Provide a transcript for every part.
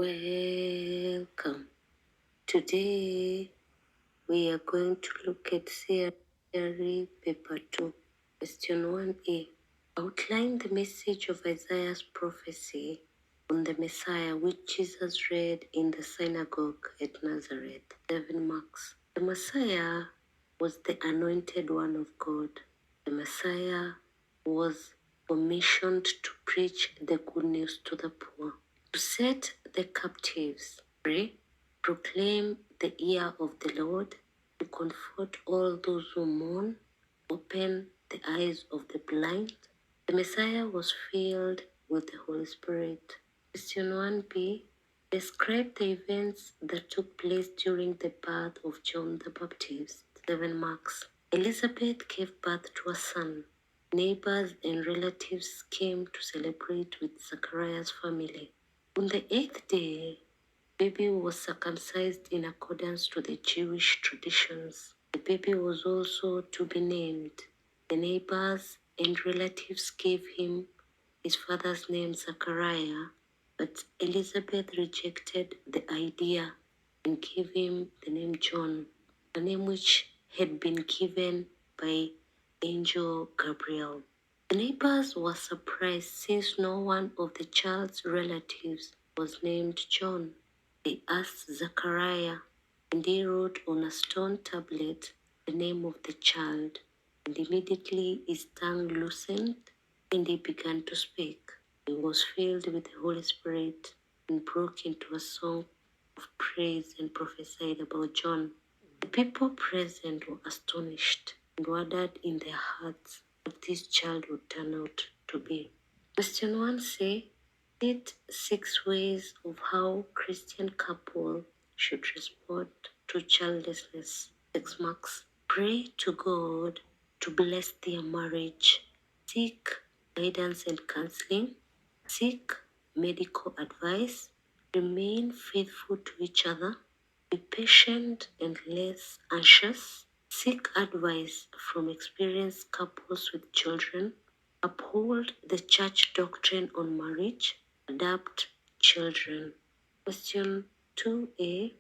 Welcome. Today we are going to look at C.R.E. paper 2, question 1a. Outline the message of Isaiah's prophecy on the Messiah which Jesus read in the synagogue at Nazareth. 7 marks. The Messiah was the anointed one of God. The Messiah was commissioned to preach the good news to the poor, to set the captives free, proclaim the year of the Lord, to comfort all those who mourn, open the eyes of the blind. The Messiah was filled with the Holy Spirit. Question 1b. Describe the events that took place during the birth of John the Baptist. 7 marks. Elizabeth gave birth to a son. Neighbors and relatives came to celebrate with Zachariah's family. On the 8th day, baby was circumcised in accordance to the Jewish traditions. The baby was also to be named. The neighbors and relatives gave him his father's name Zachariah, but Elizabeth rejected the idea and gave him the name John, a name which had been given by Angel Gabriel. The neighbors were surprised since no one of the child's relatives was named John. They asked Zachariah, and he wrote on a stone tablet the name of the child, and immediately his tongue loosened, and he began to speak. He was filled with the Holy Spirit and broke into a song of praise and prophesied about John. The people present were astonished and wondered in their hearts what this child would turn out to be. Question 1c. State 6 ways of how Christian couple should respond to childlessness. 6 marks. Pray to God to bless their marriage. Seek guidance and counseling. Seek medical advice. Remain faithful to each other. Be patient and less anxious. Seek advice from experienced couples with children. Uphold the church doctrine on marriage. Adopt children. Question 2a.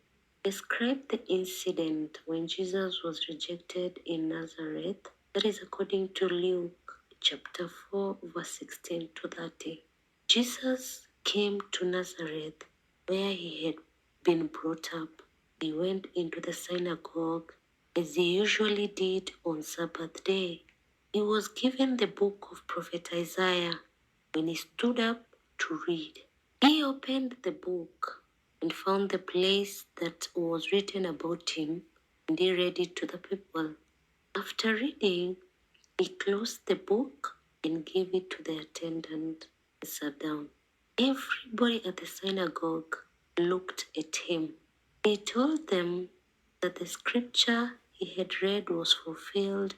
Describe the incident when Jesus was rejected in Nazareth. That is according to Luke chapter 4 verse 16 to 30. Jesus came to Nazareth where he had been brought up. He went into the synagogue as he usually did on Sabbath day. He was given the book of prophet Isaiah when he stood up to read. He opened the book and found the place that was written about him, and he read it to the people. After reading, he closed the book and gave it to the attendant and sat down. Everybody at the synagogue looked at him. He told them that the scripture he had read was fulfilled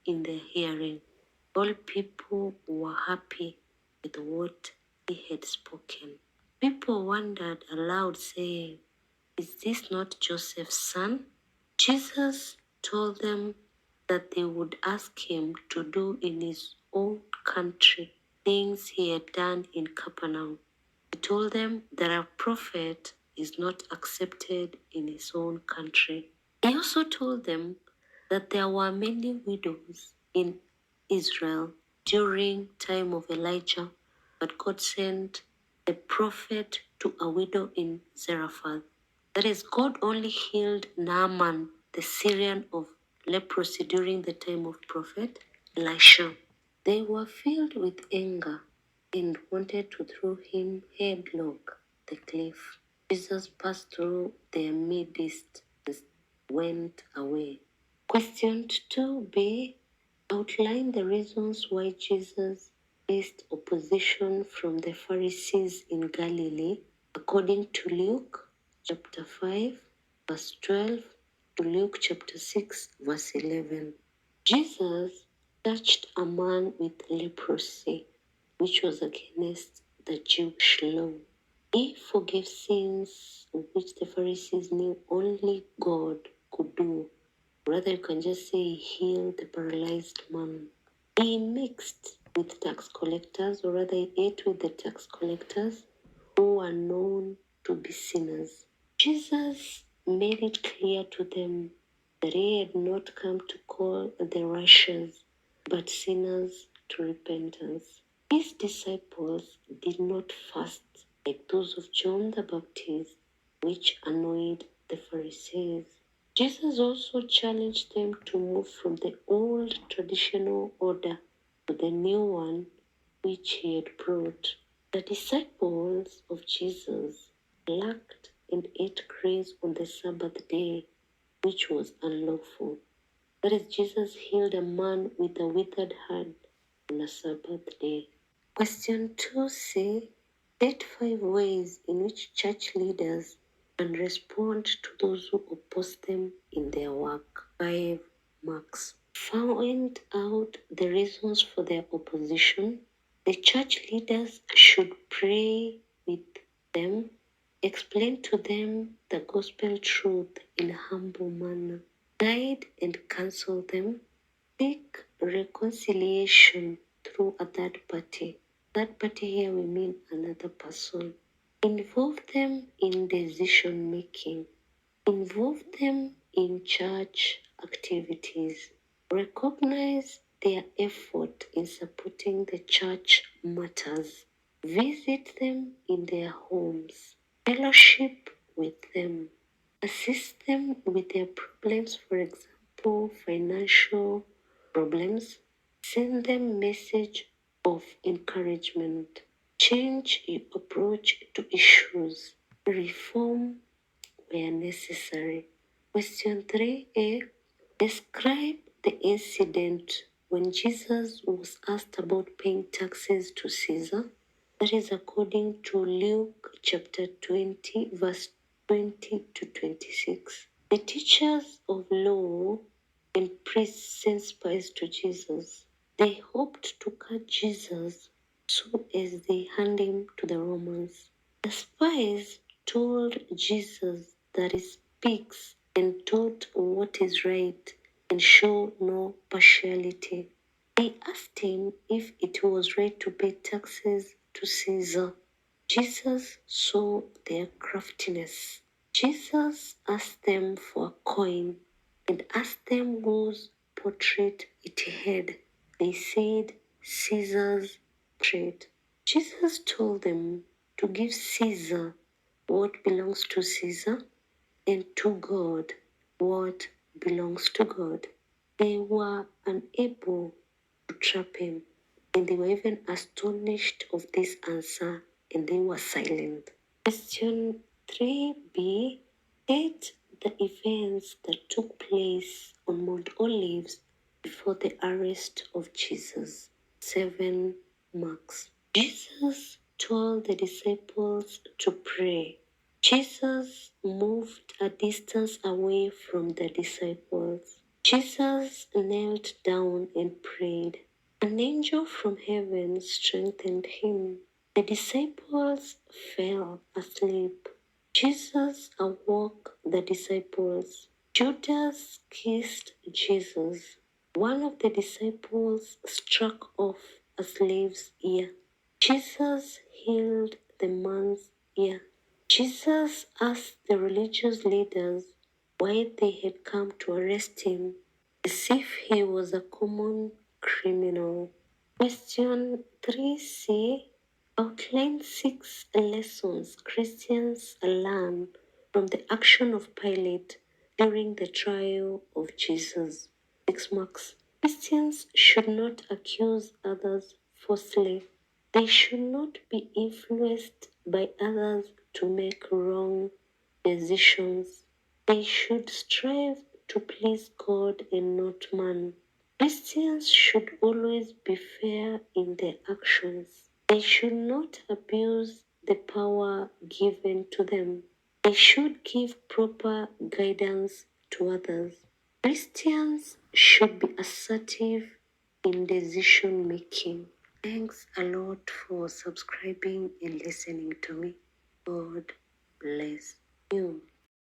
in their hearing. All people were happy with what he had spoken. People wondered aloud, saying, "Is this not Joseph's son?" Jesus told them that they would ask him to do in his own country things he had done in Capernaum. He told them that a prophet is not accepted in his own country. He also told them that there were many widows in Israel during time of Elijah, but God sent a prophet to a widow in Zarephath. That is, God only healed Naaman, the Syrian of leprosy during the time of prophet Elisha. They were filled with anger and wanted to throw him headlong the cliff. Jesus passed through their midst and went away. Question 2b. Outline the reasons why Jesus faced opposition from the Pharisees in Galilee according to Luke chapter 5 verse 12 to Luke chapter 6 verse 11. Jesus touched a man with leprosy, which was against the Jewish law. He forgave sins of which the Pharisees knew only God could do. Rather, you can just say he healed the paralyzed man. He mixed with tax collectors, or rather, he ate with the tax collectors who were known to be sinners. Jesus made it clear to them that he had not come to call the righteous, but sinners to repentance. His disciples did not fast like those of John the Baptist, which annoyed the Pharisees. Jesus also challenged them to move from the old traditional order to the new one which he had brought. The disciples of Jesus lacked and ate grace on the Sabbath day, which was unlawful. That is, Jesus healed a man with a withered hand on a Sabbath day. Question 2c. State 5 ways in which church leaders can respond to those who oppose them in their work. 5 marks. Find out the reasons for their opposition. The church leaders should pray with them, explain to them the gospel truth in a humble manner, guide and counsel them, seek reconciliation through a third party. Third party here we mean another person. Involve them in decision making. Involve them in church activities. Recognize their effort in supporting the church matters. Visit them in their homes. Fellowship with them. Assist them with their problems, for example, financial problems. Send them message of encouragement. Change your approach to issues. Reform where necessary. Question 3a. Describe the incident when Jesus was asked about paying taxes to Caesar. That is according to Luke chapter 20, verse 20 to 26. The teachers of law and priests sent spies to Jesus. They hoped to catch Jesus so as they hand him to the Romans. The spies told Jesus that he speaks and taught what is right and show no partiality. They asked him if it was right to pay taxes to Caesar. Jesus saw their craftiness. Jesus asked them for a coin and asked them whose portrait it had. They said Caesar's portrait. Jesus told them to give Caesar what belongs to Caesar and to God what belongs to God. They were unable to trap him, and they were even astonished of this answer, and they were silent. Question 3b. State the events that took place on Mount Olives before the arrest of Jesus. 7 marks. Jesus told the disciples to pray. Jesus moved a distance away from the disciples. Jesus knelt down and prayed. An angel from heaven strengthened him. The disciples fell asleep. Jesus awoke the disciples. Judas kissed Jesus. One of the disciples struck off a slave's ear. Jesus healed the man's ear. Jesus asked the religious leaders why they had come to arrest him, as if he was a common criminal. Question 3c. Outline 6 lessons Christians learn from the action of Pilate during the trial of Jesus. 6 marks. Christians should not accuse others falsely. They should not be influenced by others to make wrong decisions. They should strive to please God and not man. Christians should always be fair in their actions. They should not abuse the power given to them. They should give proper guidance to others. Christians should be assertive in decision making. Thanks a lot for subscribing and listening to me. God bless you.